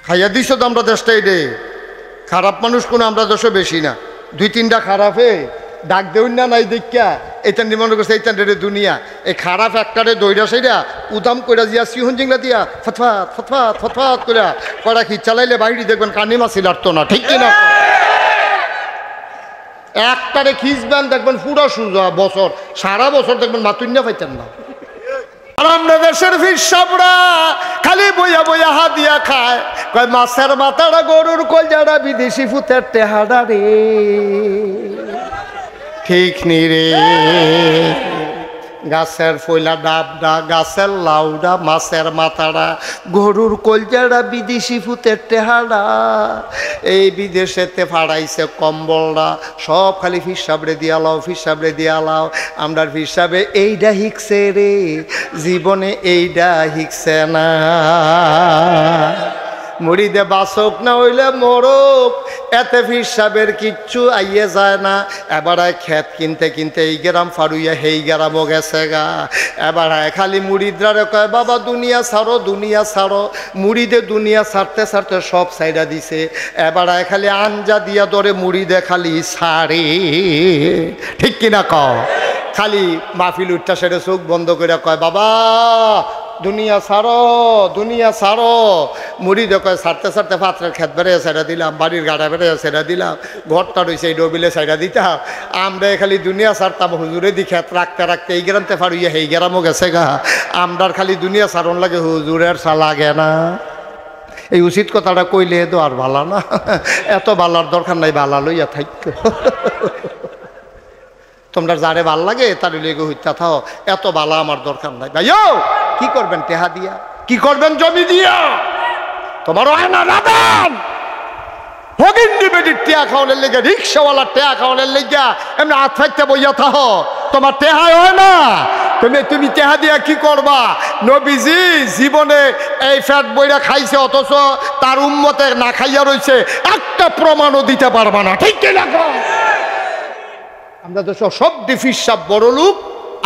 খাইয়া দিছ তো আমরা দেশটাই রে। খারাপ মানুষ কোনো আমরা দেশও বেশি না, 2-3টা খারাপে ডাক দেউন না নাই দেখা এইটা মনে করছে এইটা রে দুনিয়া। এই খারাপ একটারে দইরা সেইরা উদাম কইরা দিয়া সিহন জিংলা দিয়া ফতফাত ফতফাত ফতফাত কইরা কড়া কি চালাইলে বাইরে দেখবেন কানে মাছি লাগতো না, ঠিক কিনা? একটারে খিচবেন দেখবেন পুরো সুজা বছর, সারা বছর দেখবেন মাতুন্যা পাইতেন না। আর আমরা দেশের ফিরসাবরা খালি বইয়া বইয়া হাদিয়া খায়, কয় মাছের মাথাটা গরুর কলজাটা বিদেশি ফুতের টেহাডা রে। ঠিক নি রে? গাছের ফইলা ডাবডা, গাছের লাউডা, মাছের মাথাটা গরুর কলজাটা বিদেশি ফুতের টেহাডা। এই বিদেশেতে ফাড়াইছে কম্বলটা সব খালি ফিরসাবরে দিয়া লাও, ফিরসাবরে দিয়া লাও। আমরার ফিরসাবে এইটা হিকছে রে, জীবনে এইটা হিকছে না। মুড়িদে বাসক না হইলে মরক, এতে ফিরসাবের কিচ্ছু আইয়ে যায় না। এবার খেত কিনতে কিনতে এই গ্রাম ফারুইয়া হেই গ্রামও গেছে গা। এবার খালি মুড়িদরা কয় বাবা দুনিয়া ছাড়ো, দুনিয়া ছাড়ো। মুড়িদে দুনিয়া ছাড়তে ছাড়তে সব সাইডা দিছে। এবার খালি আঞ্জা দিয়া ধরে মুড়িদে খালি ছাড়ে, ঠিক কিনা কও? খালি মাহফিল উঠটা সেটা চোখ বন্ধ করে কয় বাবা দুনিয়া ছাড়ো, দুনিয়া ছাড়ো। মুড়িদে কয় ছাড়তে ছাড়তে পাত্রের খেত বেড়ে সাইডা দিলাম, বাড়ির গাড়া বেড়ে সাইডা দিলাম, ঘরটা রয়েছে এই ডবিলে সাইডা দিতাম। আমরা খালি দুনিয়া ছাড়তাম, হুজুরে দি খেত রাখতে রাখতে এই গ্রামতে ফারুইয়া এই গ্রামও গেছে গা। আমরার খালি দুনিয়া ছাড়ন লাগে, হুজুরের সা লাগে না। এই উচিত কথাটা কইলে তো আর ভালো না, এত ভালার দরকার নাই, ভালা লইয়া থাকতো। তোমরা যারে ভাল লাগে তার লেগে হইতা থাও, এত বালা আমার দরকার নাই। ভাইও কি করবেন টেহা দিয়া, কি করবেন জমি দিয়া? তোমার হয় না রাধান হগিন্দি বেটির টেহা খাওয়ানোর লেগে, রিক্সাওয়ালার টেহা খাওয়ানোর লেগে এমনি হাত ফাইতে বইয়া থাও। তোমার টেহাই হয় না, তুমি টেহা দিয়া কি করবা? নবীজি জীবনে এই ফ্যাট বইরা খাইছে, অথচ তার উম্মতে না খাইয়া রয়েছে, একটা প্রমাণও দিতে পারবা না, ঠিক কিনা? আমরা তো সব ফিরসাব বড় লোক,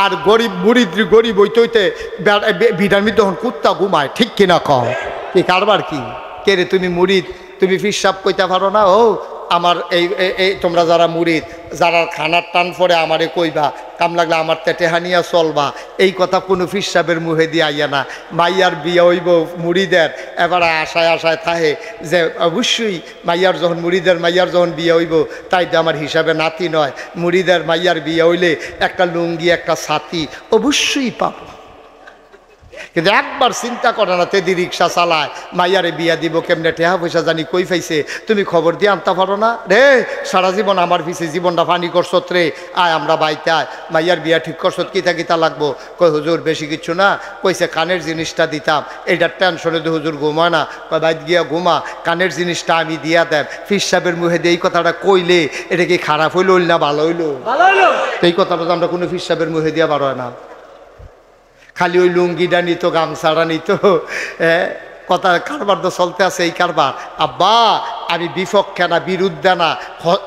আর গরিব মুরিদ গরিব হইতে হইতে বিড়ার মধ্যে তখন কুত্তা ঘুমায়, ঠিক কিনা কও? কি কারবার কি? কে রে তুমি মুরিদ, তুমি ফিরসাব কইতে পারো না? ও আমার এই তোমরা যারা মুরিদ, যারা খানার টান পরে আমারে কইবা, কাম লাগলে আমার টেহা নিয়া চলবা, এই কথা কোনো ফিরসাবের মুহে দিয়ে আইয়া না। মাইয়ার বিয়ে হইব মুরিদের, এবার আশায় আশায় থাহে যে অবশ্যই মাইয়ার যখন মুরিদের মাইয়ার যখন বিয়ে হইব, তাই তো আমার হিসাবে নাতি নয়, মুরিদের মাইয়ার বিয়ে হইলে একটা লুঙ্গি একটা ছাতি অবশ্যই পাবো। কিন্তু একবার চিন্তা করে না, তেদি রিক্সা চালায়, মাইয়ারে বিয়া দিব কেমনে, টেহা পয়সা জানি কই পাইছে, তুমি খবর দিয়ে আনতে পারো না রে? সারা জীবন আমার পিছিয়ে জীবনটা ফানি করছত রে, আয় আমরা বাইতে আয়, মাইয়ার বিয়া ঠিক করছত, কিতা কিতা লাগবো? কই হুজুর বেশি কিছু না, কইছে কানের জিনিসটা দিতাম, এইটার টেনশনে তো হুজুর ঘুমায় না, কয় বাইত গিয়া ঘুমা, কানের জিনিসটা আমি দিয়া দেন। ফিরসাবের মুহে দিয়ে এই কথাটা কইলে এটা কি খারাপ হইল না ভালো হইলো? এই কথাটা তো আমরা কোনো ফিরসাবের মুহে দিয়া পারো না। খালি ওই লুঙ্গিটা নিত, গামছাটা নিত, কথা কারবার তো চলতে আছে এই কারবার। আব্বা আমি বিপক্ষে না, বিরুদ্ধে না,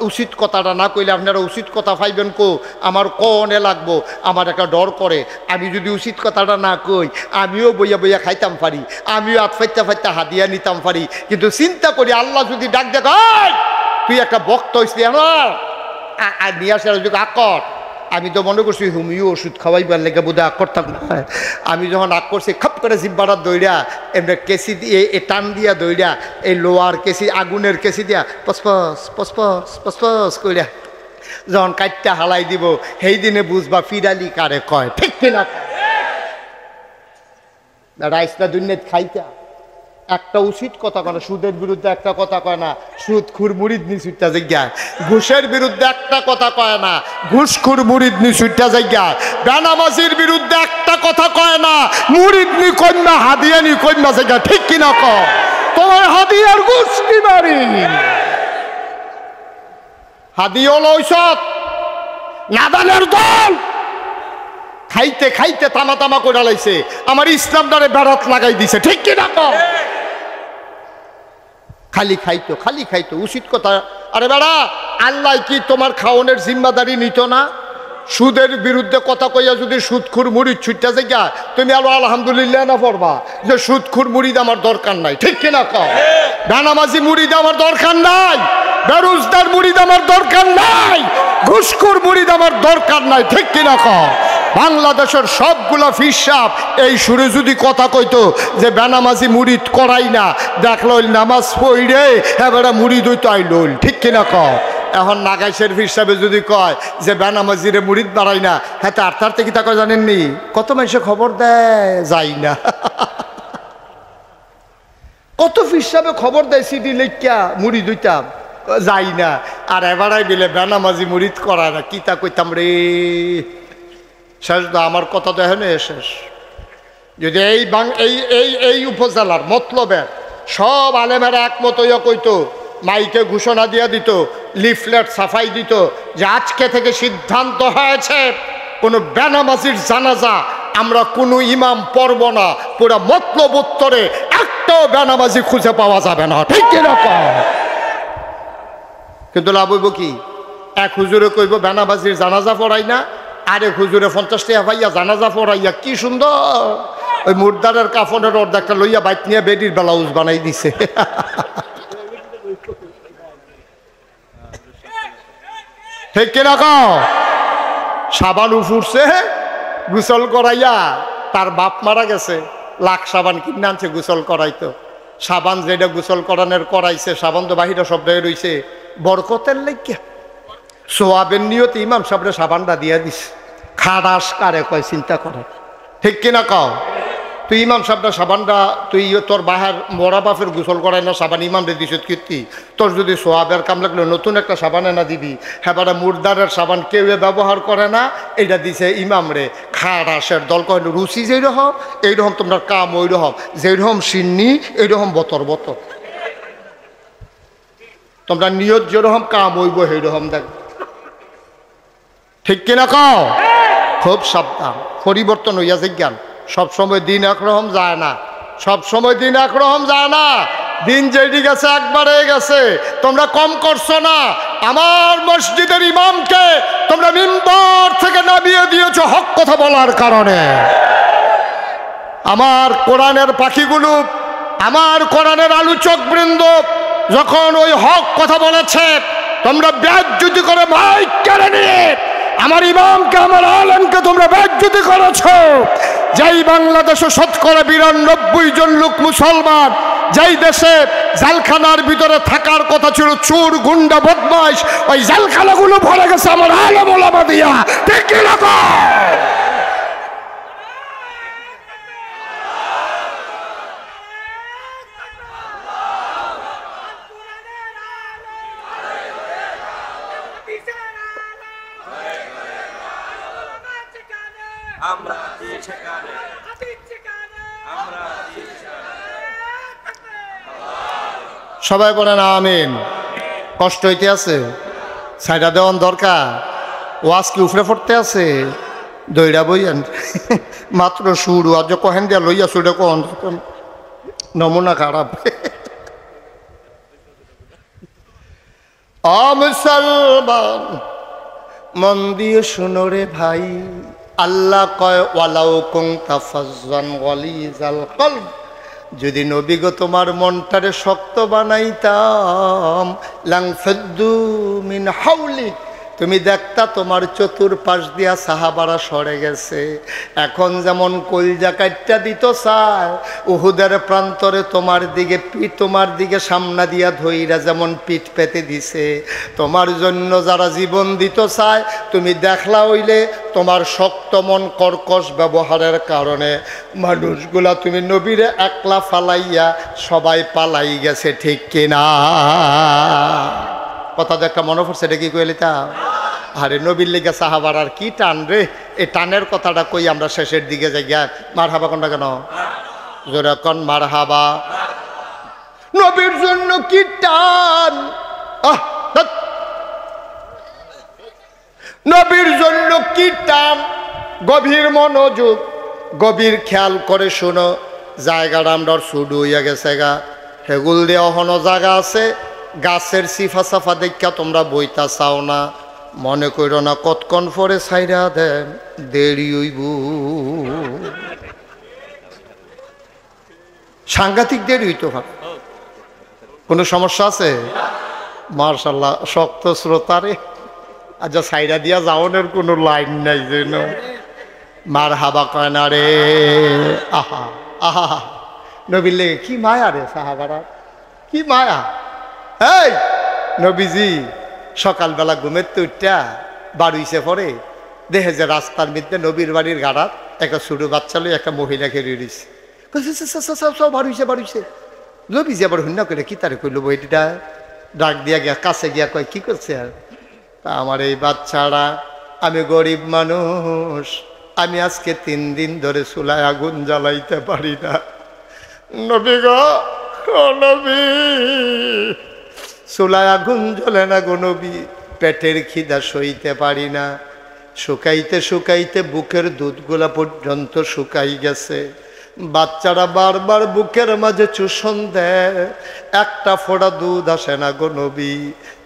উচিত কথাটা না কইলে আপনারা উচিত কথা পাইবেন কো? আমার কনে লাগবো, আমার একটা ডর করে। আমি যদি উচিত কথাটা না কই, আমিও বইয়া বইয়া খাইতাম পারি, আমিও হাত ফাইতে ফাইতে হাদিয়া নিতাম পারি। কিন্তু চিন্তা করি আল্লাহ যদি ডাক দেখ তুই একটা বক্তা হইসলি আমার নিয়ে আসে যদি আকর, আমি তো মনে করছি হোমিও ওষুধ খাওয়াইবার লেগে বোধহয় আগ করতাম না। আমি যখন আগ করছি খাপ করে জিব্বাটা দইরা এমনি কেসি দিয়ে টান দিয়া দইরা, এই লোহার কেসি আগুনের কেসি দিয়া পসপস পসপস পসপস কইরা যখন কাটটা হালাই দিব, সেই দিনে বুঝবা ফিরালি কারে কয়, ঠিক কিনা? রাইসটা দুনিয়াত খাইতা একটা উচিত কথা কয় না, সুদের বিরুদ্ধে একটা কথা কয় না, সুদখুর মুরিদ নি ছুটটা জায়গায়, ঘুষের বিরুদ্ধে একটা কথা কয় না, ঘুষখুর মুরিদ নি ছুটটা জায়গায়, বেনামাজির বিরুদ্ধে একটা কথা কয় না, মুরিদ নি কন্যা হাদিয়া নি কন্যা জায়গা, ঠিক কিনা কয়? তোমার হাদিয়ার ঘুষ কি বাড়ি? হাদিও লইছত নাদানের দল খাইতে খাইতে তামা তামা করে লাইছে, আমার ইসলামটারে বেড়াত লাগাই দিছে, ঠিক কিনা কয়? খালি খাইতো উচিত কথা। আরে বেড়া, আল্লাহ কি তোমার খাওয়ানোর জিম্মাদারি নিত না? সুদের বিরুদ্ধে কথা কইয়া যদি সুদখুর মুরিদ ছুটটা জায়গা, তুমি আলো আলহামদুলিল্লাহ না পড়বা যে সুদখুর মুরিদ আমার দরকার নাই, ঠিক কিনা কও? বেনামাজি মুরিদ আমার দরকার নাই, বেরোজগার মুরিদ আমার দরকার নাই, ঘুষখোর মুরিদ আমার দরকার নাই, ঠিক কিনা কও? বাংলাদেশের সবগুলা ফিরসাব এই সুরে যদি কথা কইতো যে বেনামাজি মুরিদ করাই না, দেখলো নামাজ পড়ে এবারে মুরিদ হইতো আইল, ঠিক কিনা কও? এখন নাগাইশের ফিরসাবে যদি কয় যে বেনামাজিরে মুরিদ বাড়াই না, হ্যাঁ তার তার থেকে তা কয় জানেননি কত মানুষে খবর দেয়, যাই না। কত ফিরসাবে খবর দেয় সিডি লেখা মুরিদ হইতাম, যাই না। আর এবারাই বিলে বেনামাজি মুরিদ করা না, কি তা কইতাম রে। শেষ তো আমার কথা তো এখন শেষ। যদি এই উপজেলার মতলবের সব আলেমেরা একমত হইয়া কইতো, মাইকে ঘোষণা দিয়া দিত, লিফলেট সাফাই দিত যে আজকে থেকে সিদ্ধান্ত হয়েছে কোনো বেনামাজির জানাজা আমরা কোনো ইমাম পড়ব না, পুরো মতলব উত্তরে একটাও বেনামাজি খুঁজে পাওয়া যাবে না, ঠিক কিরকম? কিন্তু লাভ হইব কি? এক হুজুরে কইব বেনামাজির জানাজা পড়াই না, আরেক হুজুরে 50 টাকা পাইয়া জানাজা পড়াইয়া কি সুন্দর ওই মুর্দারের কাফনের অর্ধেকটা লইয়া বাইক নিয়ে বেডির ব্লাউজ বানাই দিছে। ঠিক কিনা কও? সাবান উফুরছে গোসল করাইয়া, তার বাপ মারা গেছে, লাখ সাবান কিনে আনছে গোসল করাইতো। সাবান যেটা গোসল করানোর করাইছে, সাবান তো বাহিরে সব জায়গায় রয়েছে বরকতের লেগিয়া, সোয়াবের নিয়তে ইমাম সাহেবরে সাবানটা দিয়ে দিছে। খাদাস কারে কয় চিন্তা করে, ঠিক কিনা কও? তুই ইমাম সাহেবটা সাবানটা তুই তোর বাহার মরা বাপের গোসল করাই না, সাবান ইমামরে দিস কীর্তি। তোর যদি সোয়াবের কাম লাগলে নতুন একটা সাবান এনা দিবি, হ্যাঁ মুর্দারের সাবান কেউ ব্যবহার করে না, এইটা দিছে ইমামরে। খাদাসের দল কয় রুচি যেরকম এইরকম তোমার কাম ওই রকম, যেরকম সিন্নি এইরকম বতর বতর, তোমরা নিয়ত যেরকম কাম হইব সেইরকম দেখ, ঠিক কিনা কও? খুব সাবধান, পরিবর্তন হইয়া যে জ্ঞান। সবসময় দিন একরকম যায় না, সবসময় দিন একরকম যায় না। দিন যেটি গেছে একবারে গেছে, তোমরা কম করছো না। আমার মসজিদের ইমামকে তোমরা মিম্বর থেকে নামিয়ে দিয়েছো হক কথা বলার কারণে। আমার কোরআনের পাখিগুলো, আমার কোরআনের আলোচক বৃন্দ যখন ওই হক কথা বলেছে, তোমরা বেজ্জতি করে মাইক কেড়ে নিয়ে আমার ইমামকে, আমার আলেমকে তোমরা বেজ্জতি করেছো। যেই বাংলাদেশে 92% জন লোক মুসলমান, যেই দেশে জেলখানার ভিতরে থাকার কথা ছিল চোর গুন্ডা বদমাইশ, ওই জেলখানাগুলো ভরে গেছে আমার আলেম ওলামা দিয়া, ঠিক কি না? সবাই বলেন আমিন। কষ্ট হইতে আছে, সাইডা দেওয়ান দরকার, ওয়াজ কি উফরে পড়তে আছে, দইরা বইয়েন মাত্র শুরু, আজ কহেন দিয়া লইয়া সুরে কন নমুনা খারাপ। মুসলমান মন দিয়ে শুনো রে ভাই, আল্লাহ কয় ওয়ালাউ কুনতা ফাজ্জান গালিজাল কলব, যদি নবী গো তোমার মনটারে শক্ত বানাইতাম, লাংফাদ্দু মিন হাওলিক, তুমি দেখতা তোমার চতুর্পাশ দিয়া সাহাবারা সরে গেছে। এখন যেমন কলজা কাটটা দিত চায়, উহুদের প্রান্তরে তোমার দিকে সামনা দিয়া ধইরা যেমন পিঠ পেতে দিছে, তোমার জন্য যারা জীবন দিত চায়, তুমি দেখলা হইলে তোমার শক্ত মন কর্কশ ব্যবহারের কারণে মানুষগুলা তুমি নবীরে একলা ফালাইয়া সবাই পালাই গেছে, ঠিক কিনা? কথা তো একটা মনে পড়ছে, এটা কি কইলি তা? আরে নবীর লিগে সাহাবার আর কি টান রে, এই টানের কথাটা কই আমরা শেষের দিকে যাই গা। মার হাবা কোনটা কেন জোরে কন, মার হাবা। নবীর জন্য কি টান, নবীর জন্য কি টান। গভীর মনোযোগ, গভীর খেয়াল করে শোনো। জায়গাটা আমরা শুরু হইয়া গেছে গা, হেগুল দেওয়া হনো জায়গা আছে, গাছের সিফা সাফা দেখা তোমরা বইতা চাও না, মনে করো না কতক্ষণ পরে ছাইরা দেন, দেরি হইব, সাংঘাতিক দেরি হইতো। কোনো সমস্যা আছে? মাশাআল্লাহ, শক্ত শ্রোতারে। আচ্ছা, সাইডা দিয়া যাওনের কোনো লাইন নাই যেন। মার হাবা কয় না রে। আহা আহা, নবীর লেগে কি মায়া রে সাহাবারা, কি মায়া। এই নবীজি সকালবেলা ঘুমের তো উঠা বাড়ুইছে পরে দেখে যে রাস্তার মধ্যে নবীর বাড়ির গাড়াত একটা ছোট বাচ্চা লই একটা মহিলাকে রেড়িছে। বাড়ুইছে বাড়ুইছে। নবীজি আবার হুন্না করে কি তারে কইল বইটা ডাক দিয়া গিয়া কাছে গিয়া কয় কি করছে আর? তা আমার এই বাচ্চারা, আমি গরিব মানুষ, আমি আজকে 3 দিন ধরে চুলায় আগুন জ্বালাইতে পারি না। নবী গো, ও নবী, চুলায় আগুন জ্বলে না গো নবী, পেটের খিদা সইতে পারি না। শুকাইতে শুকাইতে বুকের দুধগুলা পর্যন্ত শুকাই গেছে। বাচ্চারা বারবার বুকের মাঝে চুষণ দেয়, একটা ফোঁটা দুধ আসে না গো নবী।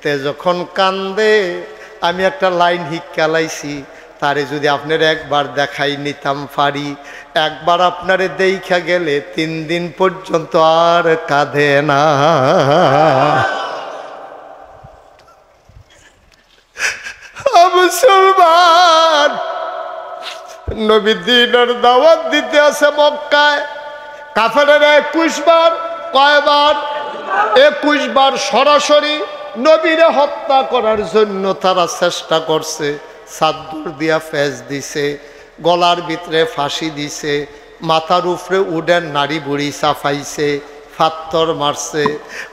তে যখন কান্দে আমি একটা লাইন হিক্কালাইছি, তারে যদি আপনার একবার দেখাই নিতাম পারি, একবার আপনারে দেখা গেলে 3 দিন পর্যন্ত আর কাঁদে না। মুসলমান, নবী দিনের দাওয়াত দিতে আছে মক্কায়। কাফেরেরা 21 বার, কয়বার? 21 বার সরাসরি নবীরে হত্যা করার জন্য তারা চেষ্টা করছে। চাদর দিয়া ফেস দিছে, গলার ভিতরে ফাঁসি দিছে, মাথার উপরে উডেন নাড়ি বুড়ি চাফাইছে, ফাত্তর মারছে।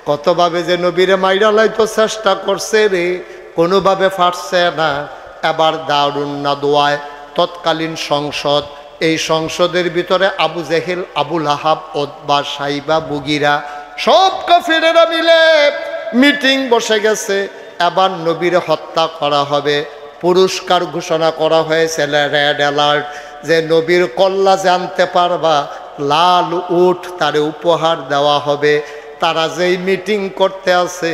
কতভাবে যে নবীরে মাইরা লাইতো চেষ্টা করছে রে, কোনোভাবে ফাটছে না। এবার দারুন না দোয়ায় তৎকালীন সংসদ, এই সংসদের ভিতরে আবু জেহেল, আবু লাহাব, উতবা, সাইবা, মুগিরা সব কাফেরেরা মিলে মিটিং বসে গেছে। এবার নবীরে হত্যা করা হবে। পুরস্কার ঘোষণা করা হয়েছে, রেড অ্যালার্ট, যে নবীর কল্লা জানতে পারবা লাল উট তারে উপহার দেওয়া হবে। তারা যেই মিটিং করতে আছে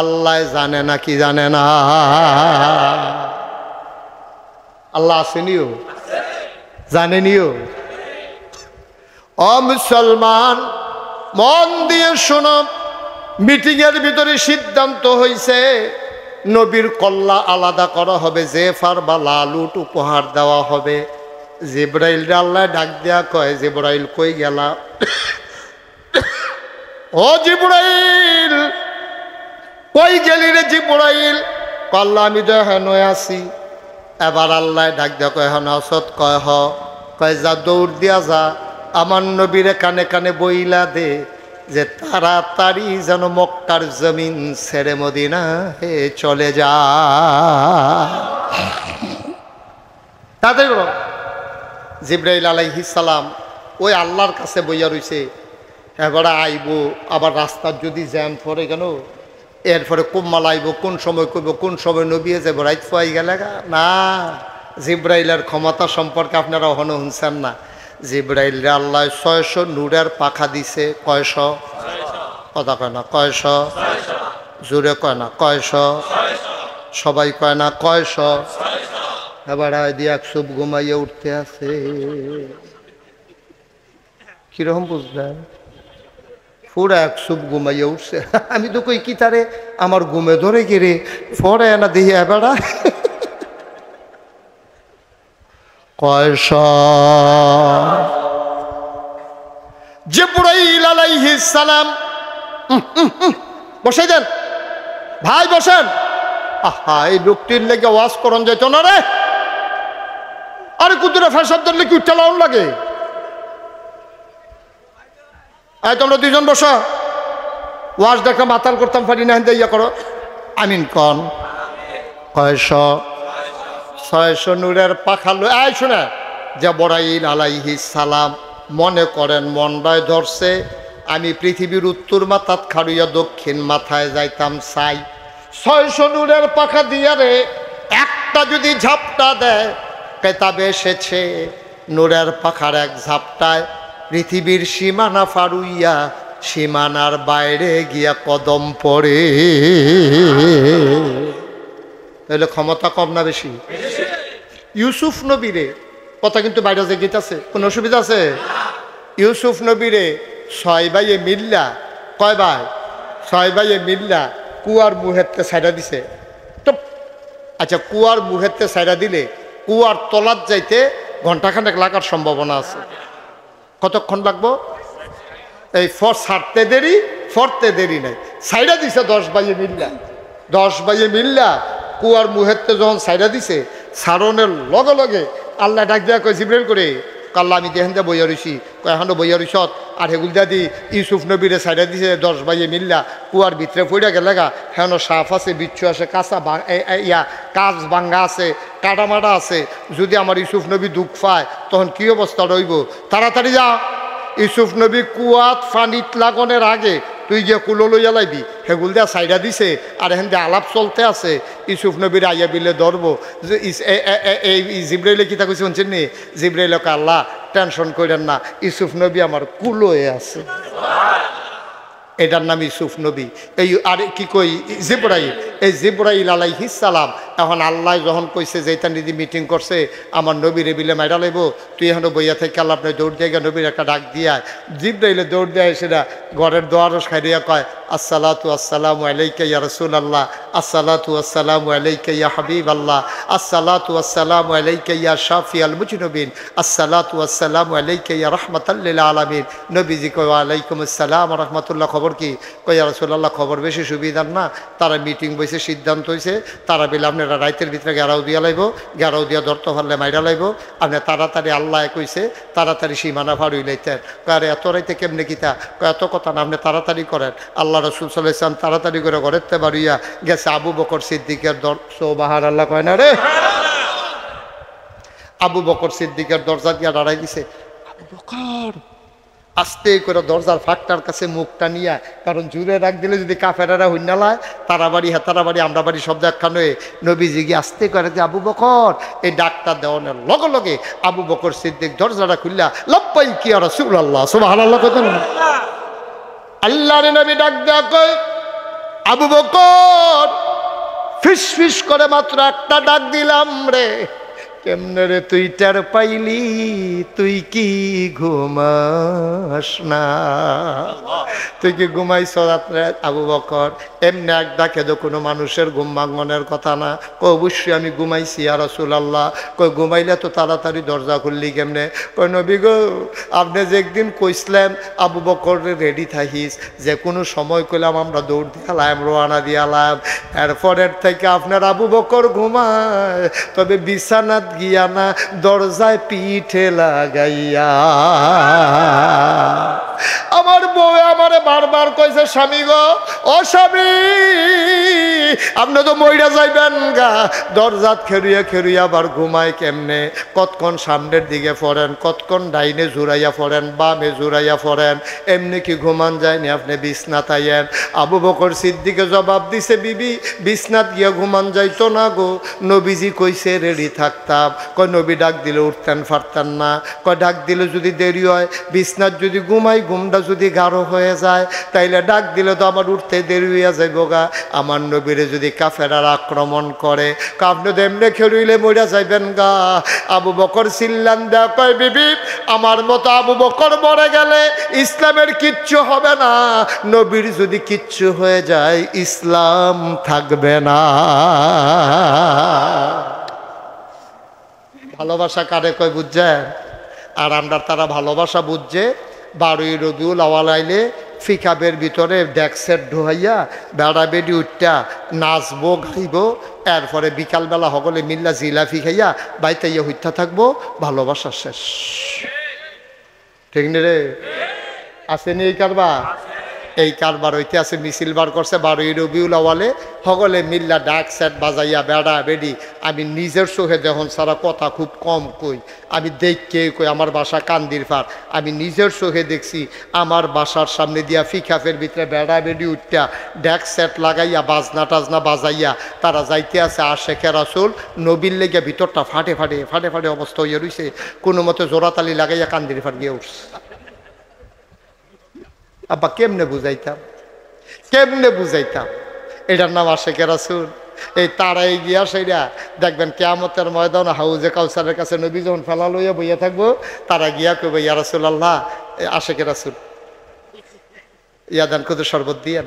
আল্লাহ জানে না কি জানে না? আল্লাহ আসেনিও, জানেনিও। ও মুসলমান, মন দিয়ে শোনো, মিটিং এর ভিতরে সিদ্ধান্ত হয়েছে নবীর কল্লা আলাদা করা হবে, জেফার বা লালুট উপহার দেওয়া হবে। জিব্রাইল আল্লাহ ডাক দেয়া কয়, জিব্রাইল কই গেলা? ও জিব্রাইল, কই গেলি রে জিব্রাইল? কল্লা আমি তো হেন আছি। এবার আল্লাহ ডাক দেয়া কয়, হেন আসত? কয় হ। কয় যা দৌড় দিয়া যা, আমার নবীরে কানে কানে বইলা দে যে তাড়াতাড়ি যেন মক্কার জমিন ছেড়ে মদিনা হে চলে যা। তাদের জিব্রাইল আলাইহিস সালাম ওই আল্লাহর কাছে বইয়া রইছে। এবার আইব, আবার রাস্তার যদি জ্যাম পড়ে কেন, এরপরে কুম্মাল আইব, কোন সময় কইব, কোন সময় নবিয়ে যাব, রাইত পাই গেলে না। জিব্রাইলের ক্ষমতা সম্পর্কে আপনারা অহনো শুনছেন না? জিব্রাইল আল্লাহ 600 নূরের পাখা দিছে। কয়শ? কথা কয় না কয়শ? জোরে কয় না কয়শ? সবাই কয় না কয়শ? এবার দিয়ে 100 ঘুমাইয়া উঠতে আছে। কিরকম বুঝলেন? পুরা 100 ঘুমাইয়া উঠছে। আমি তো কই কি তারে আমার ঘুমে ধরে গেরে পরে না দিয়ে এবারা কয়শ? জিব্রাইল আলাইহিস সালাম বসে দেন ভাই, বসেন। আহা, এই লোকটির লেগে ওয়াজ করন যাইতো না রে। আরে কুতুরে ফেসাদ ধরলে কি উঠতে লাউন লাগে? আয় তোমরা 2 জন বসো। ওয়াজ দেখা মাতাল করতাম পারি না, ইয়া করো। আমিন কন। কয়শ? 600 নূরের পাখা লই। আয় শুনে, জিব্রাইল আলাইহিস সালাম মনে করেন মনটায় ধরছে আমি পৃথিবীর উত্তর মাথাত খাড়ুইয়া দক্ষিণ মাথায় যাইতাম চাই। 600 নূরের পাখা দিয়া রে একটা যদি ঝাপটা দেয়, কেতাবে এসেছে নূরের পাখার এক ঝাপটায় পৃথিবীর সীমানা ফাড়ুইয়া সীমানার বাইরে গিয়া কদম পড়ে। তাহলে ক্ষমতা কম না বেশি? ইউসুফ নবীরে কথা কিন্তু বাইরে যে গীতাছে, কোনো অসুবিধা আছে? ইউসুফ নবীরে 6 ভাইয়ে মিল্লা, কয় ভাই? ছয় ভাইয়ে মিল্লা কুয়ার মুহেরতে সাইডা দিছে। টপ। আচ্ছা, কুয়ার মুহেরতে সাইডা দিলে কুয়ার তলার যাইতে ঘন্টাখানেক লাগার সম্ভাবনা আছে। কতক্ষণ লাগবো? এই ছাড়তে দেরি, ফরতে দেরি নাই। সাইডা দিছে 10 ভাইয়ে মিল্লা। 10 ভাইয়ে মিল্লা কুয়ার মুহেরতে যখন সাইডা দিছে, সারণের লগে লগে আল্লাহ ডাক দেয়া কয়, জিবরাইল করে কাল্লা আমি দেখেন যা বইয়া রইছি, এখনো বইয়া রইছত। আর হেগুল দাদি ইউসুফ নবীরে সাইডা দিছে 10 ভাইয়ে মিল্লা। কুয়ার ভিতরে পড়ে গেলেগা, হেন সাফ আছে, বিচ্ছু আছে, কাঁচা কাজ ভাঙ্গা আছে, কাটামাটা আছে। যদি আমার ইউসুফ নবী দুঃখ পায় তখন কি অবস্থা রইব? তাড়াতাড়ি যা, ইউসুফ নবী কুয়াত ফানিত লাগনের আগে তুই গিয়ে কুলো লইয়া লাইবি। হেগুল দেয়া সাইডা দিছে, আর এখান দিয়ে আলাপ চলতে আছে। ইউসুফ নবীর আইয়া বিলে ধরবো। এই জিব্রাইলে কি তা কইছে শুনছেন নি? জিব্রাইল কে আল্লাহ টেনশন করেন না, ইউসুফ নবী আমার কুলোয়ে আছে। এটার নাম ইউসুফ নবী। এই আর কি কই জিব্রাইল, এই জিব্রাইল আলাইহিস সালাম। এখন আল্লাহ যখন কইছে যে এটা নিদি মিটিং করছে আমার নবীর বিলে মাইরা লাইব, তুই এখনো বইয়া থেকে আল্লাহ আপনি দৌড় দিয়ে নবীর একটা ডাক দিয়া। জিব্রাইলে দৌড় দেয়, সেটা ঘরের দোয়ারস খাইয়া কয়, আসসালাতু আসসালামু আলাইকা ইয়া রাসূলুল্লাহ, আসসালাতু আসসালামু আলাইকা ইয়া হাবিবাল্লাহ, আসসালাতু আসসালামু আলাইকা ইয়া শাফিয়াল মুজনিবিন, আসসালাতু আসসালামু আলাইকা ইয়া রাহমাতাল লিল আলামিন। নবীজি কয়, ওয়া আলাইকুমুস সালাম ওয়া রাহমাতুল্লাহ। খবর কি? কয়, ইয়া রাসূলুল্লাহ খবর বেশি সুবিধার না। তারা মিটিং বইছে, সিদ্ধান্ত হয়েছে তারা বলে আপনারা রাইতের ভিতরে গেরাও দিয়া লাইব, গেরাও দিয়া ধরতে পারলে মাইরা লাইব। আপনি তাড়াতাড়ি, আল্লাহ কইছে তাড়াতাড়ি সীমানা পার হই লাইতেন। কয়, এত রাইতে কেমনে কিতা? কয়, এত কথা না, আপনি তাড়াতাড়ি করেন। আল্লাহ রাসূল সাল্লাল্লাহু আলাইহি ওয়াসাল্লাম তাড়াতাড়ি করে ঘরেতে বাড়িয়া গেছে। আবু বকর সিদ্দিকের সুবহানাল্লাহ কয় না রে, আবু বকর সিদ্দিকের দরজা দিয়া দাঁড়াই দিছে। আবু বকর আস্তে করে দরজার ফাঁকটার কাছে মুখটা নিয়ে, কারণ জুড়ে রাখ দিলে যদি কাফেরারা হইনালায়, তারা বাড়ি হেতারা বাড়ি আমরা বাড়ি শব্দ একখান হয়ে নবীজি গিয়ে আস্তে করে যে আবু বকর, এই ডাকটা দেওয়ানোর লগে লগে আবু বকর সিদ্দিক দরজাটা খুললা, লাব্বাইক ইয়া রাসূলুল্লাহ, সুবহানাল্লাহ কইতেন। আল্লাহর নবী ডাক দেয়া কয়, আবু বকর, ফিস ফিস করে মাত্র একটা ডাক দিলাম রে। কেমনে রে তুই টের পাইলি? তুই কি ঘুমাস না? তুই কি ঘুমাইছ রাত্রে? আবু বকর, এমনি এক ডাকে তো কোনো মানুষের ঘুম ভাঙনের কথা না। অবশ্যই আমি ঘুমাইছি ইয়া রাসূলুল্লাহ। কই, ঘুমাইলে তো তাড়াতাড়ি দরজা খুললি কেমনে? কই, নবী গো, আপনি যে একদিন কইসলেন আবু বকর রেডি থাকিস, যে কোনো সময় কইলাম আমরা দৌড় দিয়ালাম, রোয়ানা দিয়ালাম। এরপরের থেকে আপনার আবু বকর ঘুমায়, তবে বিছানাত গিয়া না, দরজায় পিঠে লাগাইয়া। আমার বউ আমারে বারবার কইছে, স্বামী গো, ও স্বামী, আপনি তো মইরা যাইবেন গা। দরজাত খেরুয়া খেরুয়া আবার ঘুমায় কেমনে? কতক্ষণ সামনের দিকে পড়েন, কতক্ষণ ডাইনে জুড়াইয়া পড়েন, বামে জুড়াইয়া পড়েন, এমনি কি ঘুমান যায়নি? আপনি বিছনাত আইয়েন। আবু বকর সিদ্দিকে জবাব দিছে, বিবি বিছনাত গিয়া ঘুমান যাইতো না গো, নবীজি কইছে রেডি থাকতাম। কয়, নবী ডাক দিলে উঠতেন পারতেন না? কয়, ডাক দিলে যদি দেরি হয়, বিছনাত যদি ঘুমাই, ঘুমটা যদি গাঢ় হয়ে যায়, তাইলে ডাক দিলে তো আমার উঠতে দেরি হইয়া যাইব গা। আমার নবীরে যদি কাফেরার আক্রমণ করে, আপনি তো এমনি খেলুইলে মইরা যাইবেন গা। আবু বকর চিল্লান দেয়া কয়, বিবি আমার মতো আবু বকর মরে গেলে ইসলামের কিচ্ছু হবে না। নবীর যদি কিচ্ছু হয়ে যায়, ইসলাম থাকবে না। ভালোবাসা কারে কয় বুঝছেন? আর আমরা তারা ভালোবাসা বুঝছে 12ই রবিউল আউয়াল আইলে ফিকাবের ভিতরে ডেক্সের ঢুহাইয়া বেড়া বেডি উঠটা নাচবো, গাইব। এরপরে বিকালবেলা সকলে মিল্লা জিলাফি খাইয়া বাইতে ইয়ে হইতা থাকবো, ভালোবাসা শেষ। ঠিক নে রে? আসেনি এই কারবার? এই কারবার হইতে আছে। মিছিল বার করছে 12ই রবিউল আউয়ালে, সকলে মিল্লা ডাক সেট বাজাইয়া বেড়া বেডি। আমি নিজের চোখে যখন সারা কথা খুব কম কই, আমি দেখকে কই, আমার বাসা কান্দির পার। আমি নিজের চোখে দেখছি আমার বাসার সামনে দিয়া ফিকাফের ভিতরে বেড়া বেডি উঠটা ড্যাক সেট লাগাইয়া বাজনা টাজনা বাজাইয়া তারা যাইতে আছে আশেকে রাসূল নবীর লেগে ভিতরটা ফাটে ফাটে ফাটে ফাটে অবস্থা হইয়া রইছে। কোনো মতে জোড়াতালি লাগাইয়া কান্দির পার গিয়ে উঠছে। আব্বা কেমনে বুঝাইতাম, কেমনে বুঝাইতাম? এটার নাম আশেকে রাসূল। এই তারাই গিয়া সেইটা দেখবেন কিয়ামতের ময়দান হাউজে কাউসারের কাছে নবী যখন ফেলা লইয়া বইয়া থাকবো, তারা গিয়া কইবে, ইয়া রাসূলুল্লাহ, আশেকে রাসূল ইয়া দেন, কত শরবত দিয়েন।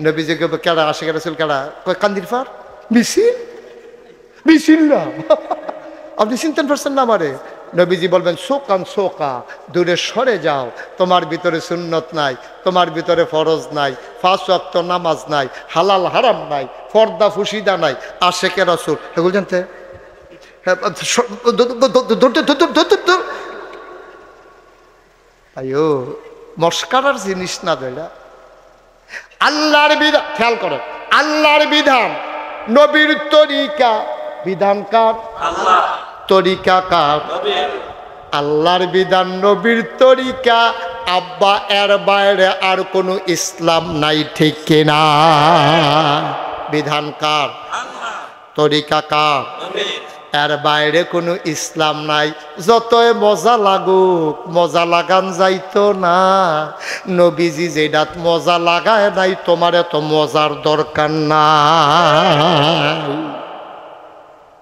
নবীজিকে কেডা আশিক রাসূল কেডা কয় কান্দির পার মিছিল মিছিল না আপনি চিন্তা পারছেন না আমারে নবীজি বলবেন সোকান সোকা দূরে সরে যাও তোমার ভিতরে সুন্নত নাই তোমার ভিতরে ফরজ নাই 5 ওয়াক্ত নামাজ নাই হালাল হারাম নাই পর্দা ফুসিদা নাই আশিকে রাসূল এগুলো জানতে আয়ো মস্কারার জিনিস না বেড়া আল্লাহর বিধান খেয়াল করেন আল্লাহর বিধান নবীর তরিকা বিধান কার আল্লাহ তরিকা কার আল্লাহর বিধান নবীর তরিকা আব্বা এর বাইরে আর কোনো ইসলাম নাই ঠিক কিনা বিধান কার আল্লাহ তরিকা কার এর বাইরে কোনো ইসলাম নাই যতই মজা লাগুক মজা লাগান যাইতো না নবীজি যেটাত মজা লাগায় নাই তোমার এত মজার দরকার নাই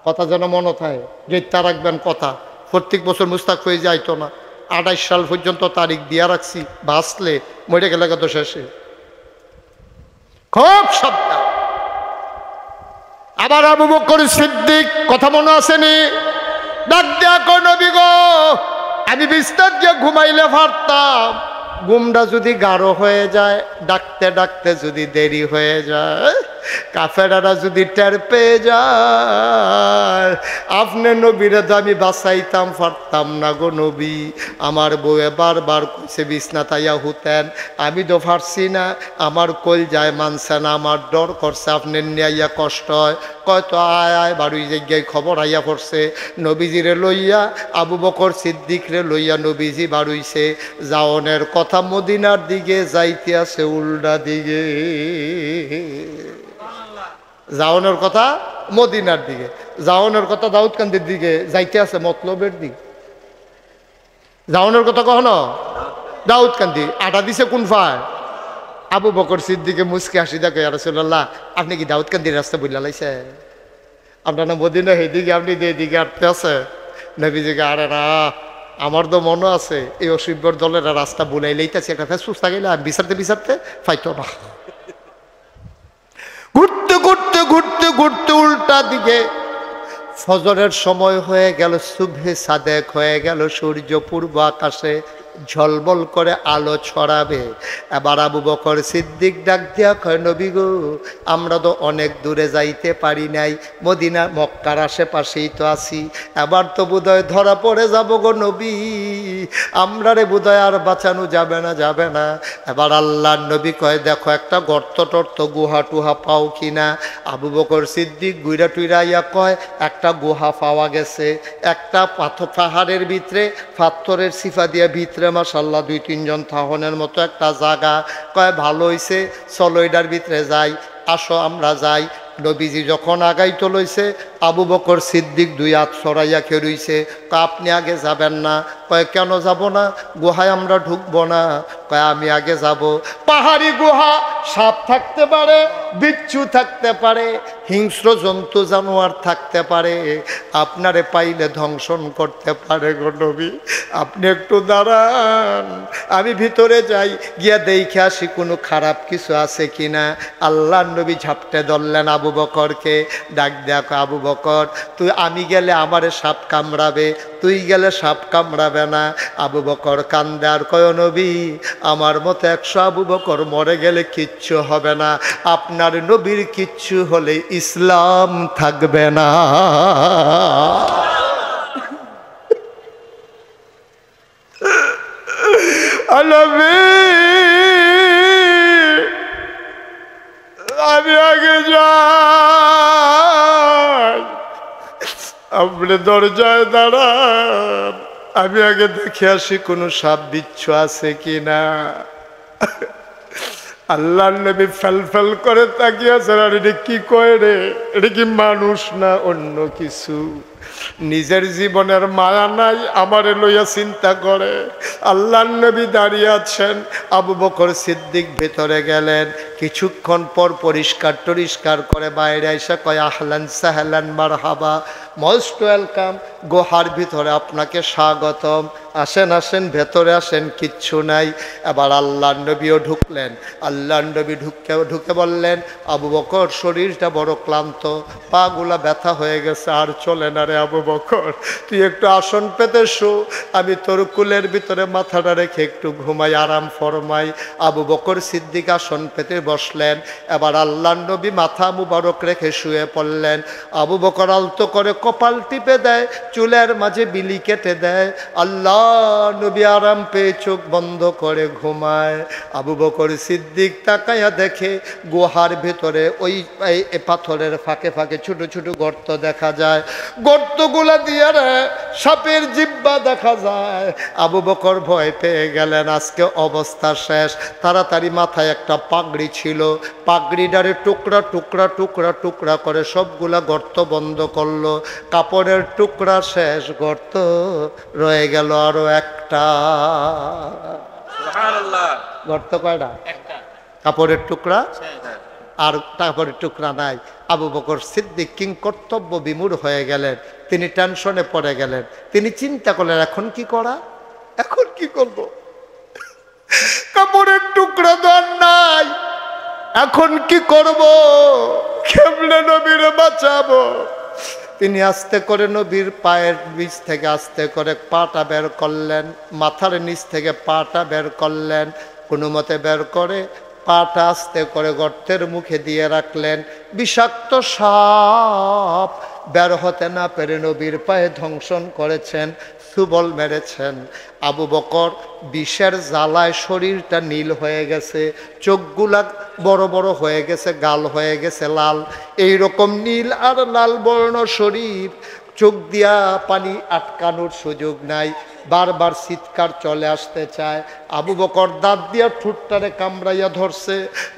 কথা যেন মনে থাকে গেটটা রাখবেন কথা প্রত্যেক বছর মুস্তাক হয়ে যাইতো না 28 সাল পর্যন্ত তারিখ দিয়া রাখছি বাঁচলে মরে গেলে কত শেষে খুব সাবধান আবার আবু বকর সিদ্দিক কথা মনে আসেনি ডাক দিয়া কই নবী গো আমি বিস্তার দিয়ে ঘুমাইলে পারতাম ঘুমটা যদি গাঢ় হয়ে যায় ডাকতে ডাকতে যদি দেরি হয়ে যায় কাফেরারা যদি টের পেয়ে যায় আপনি নবীরে তো আমি বাঁচাইতাম পারতাম না গো নবী আমার বউয়ে বারবার কইছে বিছনা তাইয়া হুতেন আমি তো পারছি না আমার কল যায় মানছে না আমার ডর করছে আপনি নিয়া কষ্ট হয় কয়তো আয় আয় বাড়ি জায়গায় খবর আইয়া পড়ছে নবীজিরে লইয়া আবু বকর সিদ্দিকরে লইয়া নবীজি বাড়ইছে জাওনের কথা মদিনার দিকে যাইতে আছে উল্টা দিকে জাওনের কথা মদিনার দিকে জাওনের কথা দাউদকান্দির দিকে যাইতে আছে মতলবের দিকে জাওনের কথা কখনো দাউদকান্দি আটা দিছে কোন ফায় আবু বকর সিদ্দিকে মুসকে হাসি দেখো ইয়া রাসূলুল্লাহ আপনি কি দাউদকান্দির রাস্তা বইলা লাইছে আপনার না মদিনা এইদিকে আপনি এইদিকে আটতে আছে নবীজিকে আরে না আমার তো মনে আছে এই অসভ্যর দলের রাস্তা বুলাই লইতেছে একটা সুস্থ গেলে আমি বিচারতে বিচারতে পাইতো না ঘুরতে ঘুরতে ঘুরতে ঘুরতে উল্টা দিকে ফজরের সময় হয়ে গেল সুবহে সাদেক হয়ে গেল সূর্য পূর্ব আকাশে ঝলমল করে আলো ছড়াবে এবার আবু বকর সিদ্দিক ডাক দিয়া কয় নবী গো আমরা তো অনেক দূরে যাইতে পারি নাই মদিনা মক্কার আশেপাশেই তো আছি এবার তো বোধহয় ধরা পড়ে যাব গো নবী আমরা রে বোধহয় আর বাঁচানো যাবে না এবার আল্লাহর নবী কয় দেখো একটা গর্ত টর্ত গুহা টুহা পাও কিনা আবু বকর সিদ্দিক গুইরা টুইরা ইয়া কয় একটা গুহা পাওয়া গেছে একটা পাহাড়ের ভিতরে পাথরের সিফা দিয়া ভিতরে মাশাআল্লাহ 2-3 জন থাহনের মতো একটা জায়গা কয় ভালো হইছে চলো এটার ভিতরে যাই আসো আমরা যাই নবীজি যখন আগাইতে লইছে আবু বকর সিদ্দিক 2 হাত ছড়াইয়া খেরইছে কয় আপনি আগে যাবেন না কয় কেন যাব না গুহায় আমরা ঢুকবো না কয় আমি আগে যাব পাহাড়ি গুহা সাপ থাকতে পারে বিচ্ছু থাকতে পারে হিংস্র জন্তু জানোয়ার থাকতে পারে আপনারে পাইলে ধ্বংসন করতে পারে গো নবী আপনি একটু দাঁড়ান আমি ভিতরে যাই গিয়া দেখে আসি কোনো খারাপ কিছু আছে কিনা আল্লাহর নবী ঝাপটে ধরলেন আবু বকরকে ডাক দেখো আবু বকর তুই আমি গেলে আমারে সাপ কামড়াবে তুই গেলে সাপ কামড়াবে না আবু বকর কান্দে আর কয় নবী আমার মতো 100 আবু বকর মরে গেলে কিচ্ছু হবে না আপনার নবীর কিচ্ছু হলে ইসলাম থাকবে না আমি আগে যাই আপনি দরজায় দাঁড়ান আমি আগে দেখে আসি কোনো সাপ বিচ্ছু আছে কিনা আল্লাহর নবী ফেল করে তাকিয়ে আছেন আর এটা কি কয় রে এটা কি মানুষ না অন্য কিছু নিজের জীবনের মায়া নাই, আমারে লইয়া চিন্তা করে। আল্লাহর নবী দাঁড়িয়ে আছেন, আবু বকর সিদ্দিক ভেতরে গেলেন। কিছুক্ষণ পর পরিষ্কার করে বাইরে এসে কয়, আহলান সাহলান মারহাবা, মোস্ট ওয়েলকাম, গুহার ভিতরে আপনাকে স্বাগতম, আসেন আসেন ভেতরে আসেন, কিচ্ছু নাই। এবার আল্লাহর নবীও ঢুকলেন। আল্লাহর নবী ঢুকে বললেন, আবু বকর শরীরটা বড় ক্লান্ত, পাগুলা ব্যথা হয়ে গেছে, আর চলে না রে আবু বকর, তুই একটু আসন পেতে শো, আমি তোর কুলের ভিতরে মাথাটা রেখে একটু ঘুমাই, আরাম ফরমাই। আবু বকর সিদ্দিক আসন পেতে বসলেন। এবার আল্লাহর নবী মাথা মুবারক রেখে শুয়ে পড়লেন। আবু বকর আলতো করে কপাল টিপে দেয়, চুলের মাঝে বিলি কেটে দেয়। আল্লাহ নবী আরাম পেয়ে চোখ বন্ধ করে ঘুমায়। আবু বকর সিদ্দিক তাকায়া দেখে গুহার ভেতরে ওই পাথরের ফাঁকে ফাঁকে ছোট ছোট গর্ত দেখা যায়, গর্তগুলা দিয়ে সাপের জিহ্বা দেখা যায়। আবু বকর ভয় পেয়ে গেলেন, আজকে অবস্থা শেষ। তাড়াতাড়ি মাথায় একটা পাগড়ি ছিল, পাগড়িটারে টুকরা টুকরা টুকরা টুকরা করে সবগুলা গর্ত বন্ধ করলো। কাপড়ের টুকরা শেষ, গর্ত রয়ে গেল আরো একটা। গর্ত কয়টা? কাপড়ের টুকরা আর কাপড়ের টুকরা নাই। আবু বকর সিদ্দিক কিং কর্তব্য বিমূঢ় হয়ে গেলেন, তিনি টেনশনে পড়ে গেলেন। তিনি চিন্তা করলেন, এখন কি করা, এখন কি করব? কাপড়ের টুকরা তো আর নাই, এখন কি করব? কেমনে নবীরে বাঁচাবো? তিনি আস্তে করে নবীর পায়ের নিচ থেকে আস্তে করে পাটা বের করলেন, মাথার নিচ থেকে পাটা বের করলেন। কোনো মতে বের করে পাটা আস্তে করে গর্তের মুখে দিয়ে রাখলেন। বিষাক্ত সাপ বের হতে না পেরে নবীর পায়ে ধ্বংসন করেছেন, সুবল মেরেছেন। আবু বকর বিষের জ্বালায় শরীরটা নীল হয়ে গেছে, চোখগুলা বড় বড় হয়ে গেছে, গাল হয়ে গেছে লাল। এইরকম নীল আর লাল বর্ণ শরীর, চোখ দিয়া পানি আটকানোর সুযোগ নাই, বারবার চিৎকার চলে আসতে চায়। আবু বকর দাঁত দিয়া ঠোঁটটারে কামড়াইয়া ধরছে,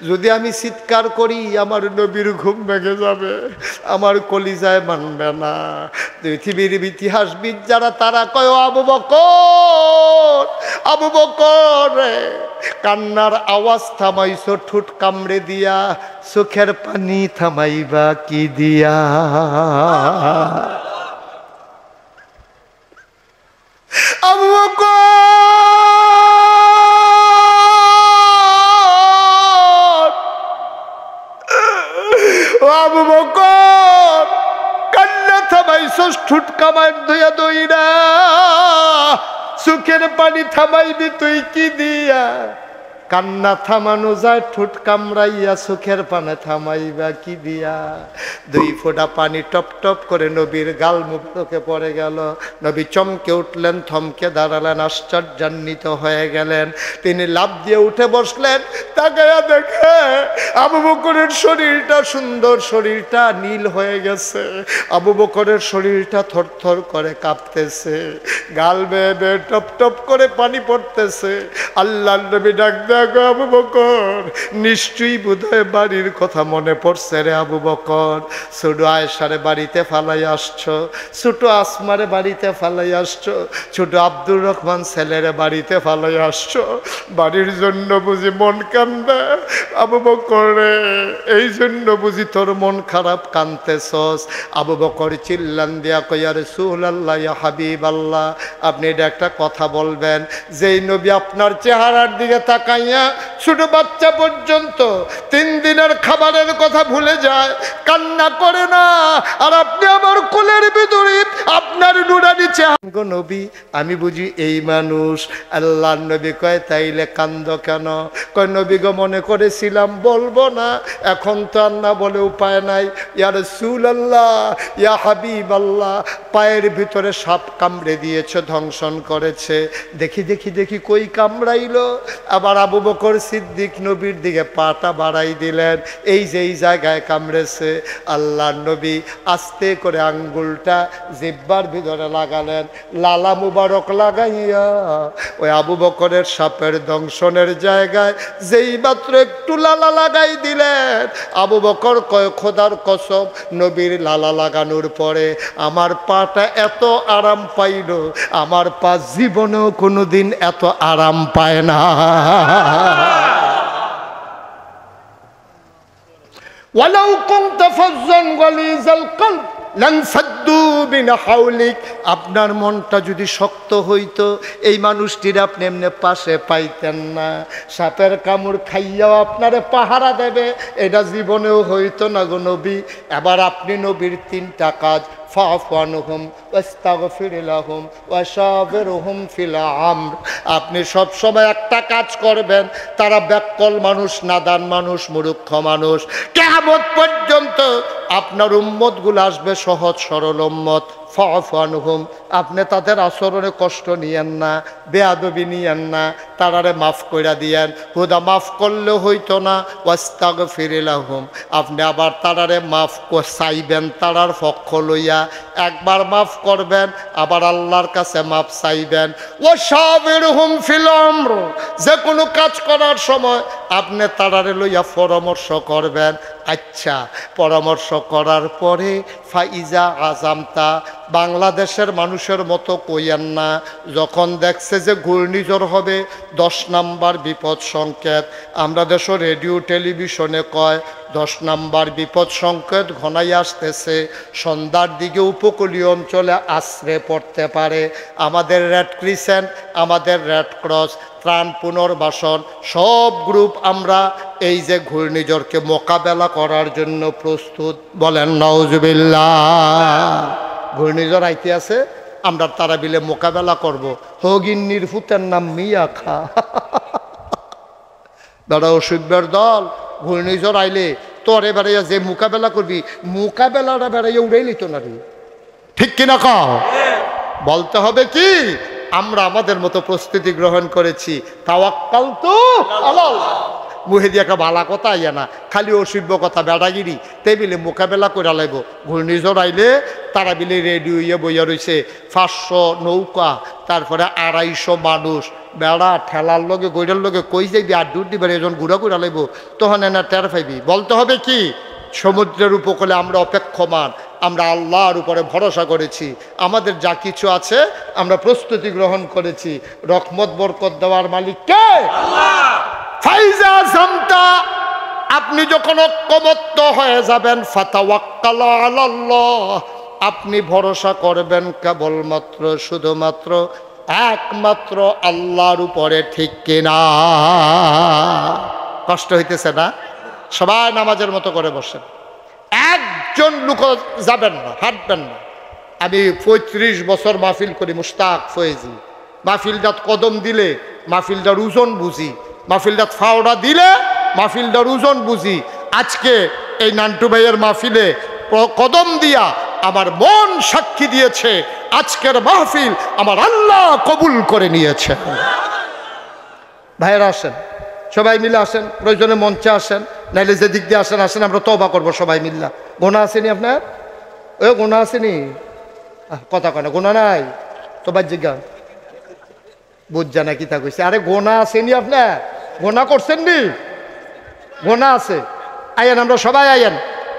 যদি আমি চিৎকার করি আমার নবীর ঘুম ভেঙে যাবে, আমার কলিজায় মানবে না। পৃথিবীর ইতিহাসবিদ যারা তারা কয়, আবু বকর, আবু বকর কান্নার আওয়াজ থামাইছো ঠোঁট কামড়ে দিয়া, চোখের পানি থামাইবা কি দিয়া? আবু বকর, আবু বকর কান্না থামাইছো ঠোঁট কামাই ধুইয়া দইরা, চোখের পানি থামাইবি তুই কি দিয়া? কান্না থামানো যায় ঠোঁট কামড়াইয়া, চোখের পানে থামাইবা কি দিয়া? দুই ফোঁটা পানি টপ টপ করে নবীর গাল মুখে পড়ে গেল। নবী চমকে উঠলেন, থমকে দাঁড়ালেন, আশ্চর্যান্বিত হয়ে গেলেন। তিনি লাফ দিয়ে উঠে বসলেন। তাকায়া দেখে আবু বকরের শরীরটা, সুন্দর শরীরটা নীল হয়ে গেছে। আবু বকরের শরীরটা থরথর করে কাঁপতেছে, গাল বেয়ে বেয়ে টপ টপ করে পানি পড়তেছে। আল্লাহর নবী ডাক দেয়, আবু বকর, নিশ্চয়ই বোধহয় বাড়ির কথা মনে পড়ছে রে আবু বকর। ছোট আয়েশারে বাড়িতে ফালাই আসছো, ছোট আসমারে বাড়িতে ফালাই আসছো, ছোট আব্দুর রহমান ছেলেরে বাড়িতে ফালাই আসছো। বাড়ির জন্য বুঝি মন কান্দে আবু বকর রে, এই জন্য বুঝি তোর মন খারাপ, কানতেছস। আবু বকর চিল্লান দিয়া কই, ইয়া রাসূলুল্লাহ, ইয়া হাবিবাল্লাহ, আপনি এটা একটা কথা বলবেন, যেই নবী আপনার চেহারার দিকে তাকাই ছোট বাচ্চা পর্যন্ত 3 দিনের খাবারের কথা ভুলে যায়, কান্না করে না, আর আপনি আমার কোলের ভিতরে আপনার নুরানি চেহারা নবী, আমি বুঝি এই মানুষ। আল্লাহর নবী কয়, তাইলে কান্দ কেন? কয়, নবী গো মনে করেছিলাম বলবো না, এখন তো আর না বলে উপায় নাই। ইয়া রাসূলুল্লাহ, ইয়া হাবিবাল্লাহ, পায়ের ভিতরে সাপ কামড়ে দিয়েছে, ধ্বংসন করেছে। দেখি দেখি দেখি কই কামড়াইলো? আবার আবু বকর সিদ্দিক নবীর দিকে পাটা বাড়াই দিলেন। এই যে এই জায়গায় কামড়েছে, আল্লাহর নবী আস্তে করে আঙ্গুলটা জিহ্বার ভিতরে লাগালেন। লালা মুবারক লাগাইয়া ওই আবু বকরের সাপের দংশনের জায়গায় যেই মাত্র একটু লালা লাগাই দিলেন, আবু বকর কয় খোদার কসম, নবীর লালা লাগানোর পরে আমার পাটা এত আরাম পাইল, আমার পা জীবনেও কোনোদিন এত আরাম পায় না। ওয়ালাউ কুনতা ফাজ্জান গালিজাল কলব লানফাদ্দু মিন হাওলিক। আপনার মনটা যদি শক্ত হইতো, এই মানুষটির আপনি এমনি পাশে পাইতেন না। সাপের কামড় খাইয়াও আপনারে পাহারা দেবে, এটা জীবনেও হইতো না গো নবী। এবার আপনি নবীর 3টা কাজ, ফাফু আনহুম ওয়াস্তাগফির লাহুম ওয়াশাবিরহুম ফিল আমর। আপনি সব সময় একটা কাজ করবেন, তারা ব্যাককল মানুষ, নাদান মানুষ, মূর্খ মানুষ। কিয়ামত পর্যন্ত আপনার উম্মতগুলো আসবে সহজ সরল উম্মত। ফাফু আনহুম, আপনি তাদের আচরণে কষ্ট নিয়েন না, বেয়াদবি নিয়েন না, তারারে মাফ কইরা দিয়েন। হুদা মাফ করলে হইতো না, ওয়াস্তাগফির লাহুম, আপনি আবার তারারে মাফ চাইবেন, তারার পক্ষ লইয়া একবার মাফ করবেন, আবার আল্লাহর কাছে মাফ চাইবেন। ওয়াশাবিরহুম ফিল আমর, যে কোনো কাজ করার সময় আপনি তারারে লইয়া পরামর্শ করবেন। আচ্ছা, পরামর্শ করার পরে ফাইজা আজামতা, বাংলাদেশের মানুষের মতো কইয়েন না। যখন দেখছে যে ঘূর্ণিঝড় হবে, 10 নাম্বার বিপদ সংকেত, আমরা দেশ রেডিও টেলিভিশনে কয় 10 নাম্বার বিপদ সংকেত ঘনাই আসতেছে, সন্ধ্যার দিকে উপকূলীয় অঞ্চলে আশ্রে পড়তে পারে। আমাদের রেড ক্রিসেন্ট, আমাদের রেড ক্রস, ত্রাণ পুনর্বাসন সব গ্রুপ আমরা এই যে ঘূর্ণিঝড়কে মোকাবেলা করার জন্য প্রস্তুত। বলেন নাউজুবিল্লাহ। ঘূর্ণিঝড় আইতে আছে, আমরা তারা বিলে মোকাবেলা করব। হগিন্নির ফুতের নাম মিয়া খা। দাদা অসুখের দল, ঘূর্ণিঝড় আইলে তোর এবারে যে মোকাবেলা করবি, মোকাবেলাটা বেড়াইয়া উড়াইলি তো না রে, ঠিক কিনা কও? বলতে হবে কি, আমরা আমাদের মতো প্রস্তুতি গ্রহণ করেছি। তাওয়াক্কালতু আলাল্লাহ, মুহে দিয়ে একটা ভালা কথা আইয়া না, খালি অসভ্য কথা, বেড়াগিরি। টেবিলে মোকাবেলা করে লাইব। ঘূর্ণিঝড় আইলে তারা বিলে রেডি হইয়া বইয়া রয়েছে, 500 নৌকা, তারপরে 250 মানুষ, বেড়া ঠেলার লগে গৈরার লগে কই যাইবি, আর দূর দিবার এজন ঘুরা ঘুরা লাইব, তখন এনা টের পাইবি। বলতে হবে কি, সমুদ্রের উপকূলে আমরা অপেক্ষমান, আমরা আল্লাহর উপরে ভরসা করেছি, আমাদের যা কিছু আছে আমরা প্রস্তুতি গ্রহণ করেছি। রহমত বরকত দেওয়ার মালিক কে? আল্লাহ। ফাইজা জামতা, আপনি যখন ঐক্যবদ্ধ হয়ে যাবেন, ফাতাওয়াক্কাল আলাল্লাহ, আপনি ভরসা করবেন কেবলমাত্র শুধুমাত্র একমাত্র আল্লাহর উপরে, ঠিক কিনা? কষ্ট হইতেছে না? সবাই নামাজের মতো করে বসেন, একজন লোক যাবেন না, হাঁটবেন না। আমি 35 বছর মাহফিল করি, মুশতাক ফয়েজি। মাহফিলটাত কদম দিলে মাহফিলটার ওজন বুঝি, মাহফিলটাত ফাওড়া দিলে মাহফিলটার ওজন বুঝি। আজকে এই নান্টু ভাইয়ের মাহফিলে কদম দিয়া আমার মন সাক্ষী দিয়েছে, আজকের মাহফিল আমার আল্লাহ কবুল করে নিয়েছে। ভাইয়েরা আসেন, সবাই মিলে আসেন, প্রয়োজনে মঞ্চে আসেন, নাইলে যে দিক দিয়ে আসেন আসেন, আমরা তওবা করবো সবাই মিল্লা। গোনা আসেনি আপনার? ওই গোনা আসেনি? কথা কয় না, গোনা নাই তো বাহ্যিজ্ঞান বুঝা না কি তা কইছে। আরে গোনা আসেনি আপনার? গোনা করছেন নি? গোনা আছে। আইয়েন, আমরা সবাই আইয়েন,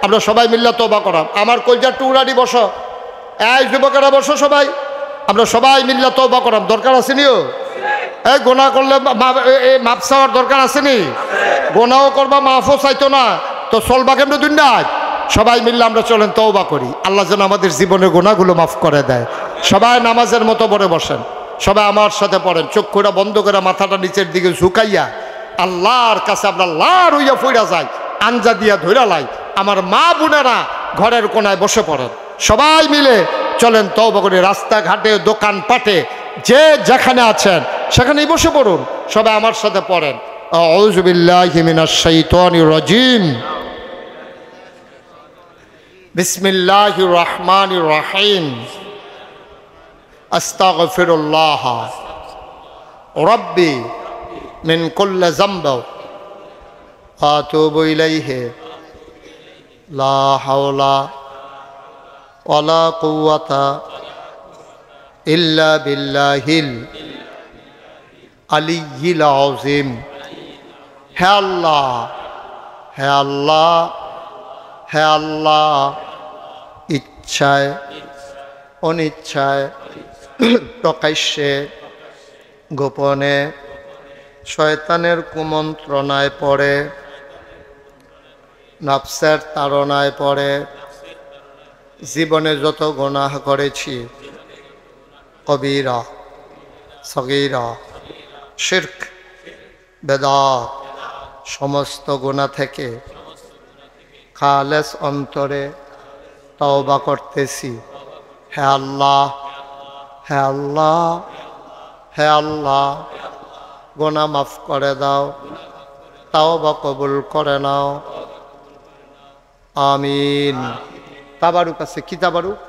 আমরা সবাই মিল্লা তওবা করাম। আমার কলজার টুকরানি বসো, এই যুবকেরা বসো সবাই, আমরা সবাই মিল্লা তওবা করাম। দরকার আসেনিও? এই গোনা করলে মাপ চাওয়ার দরকার আসেনি? গোনাও করবা, মাফও চাইতো না, তো চলবা কেন দুনিয়ায়? সবাই মিললে আমরা চলেন তওবা করি, আল্লাহ যেন আমাদের জীবনের গোনাগুলো মাফ করে দেয়। সবাই নামাজের মতো পড়ে বসেন, সবাই আমার সাথে পড়েন, চক্ষুটা বন্ধ করে মাথাটা নিচের দিকে ঝুঁকাইয়া আল্লাহর কাছে আমরা লার হইয়া ফইরা যাই, আঞ্জা দিয়া ধইরা লাই। আমার মা বোনেরা ঘরের কোনায় বসে পড়েন, সবাই মিলে চলেন তওবা করি। রাস্তাঘাটে, দোকানপাটে, যে যেখানে আছেন সেখানেই বসে পড়ুন, সবাই আমার সাথে পড়েন। আউযু বিল্লাহি মিনাশ শাইতানির রাজিম, বিসমিল্লাহির রহমানির রহিম, আস্তাগফিরুল্লাহ রাব্বি মিন কুল্লি যামব ওয়া আতুবু ইলাইহি লা হাওলা ওয়ালা কুওয়াতা ইল্লা বিল্লাহিল আলিয়্যিল আযীম। হে আল্লাহ, হে আল্লাহ, হে আল্লাহ, ইচ্ছায় অনিচ্ছায় প্রকাশ্যে গোপনে শয়তানের কুমন্ত্রণায় পড়ে, নফসের তাড়নায় পড়ে জীবনে যত গুনাহ করেছি, কবিরা সগীরা শিরক বেদাত সমস্ত গুনাহ থেকে খালেস অন্তরে তওবা করতেছি। হে আল্লাহ, হে আল্লাহ, হে আল্লাহ, গুনাহ মাফ করে দাও, তওবা কবুল করে নাও। আমিন। তাবারুক আছে, কি তাবারুক?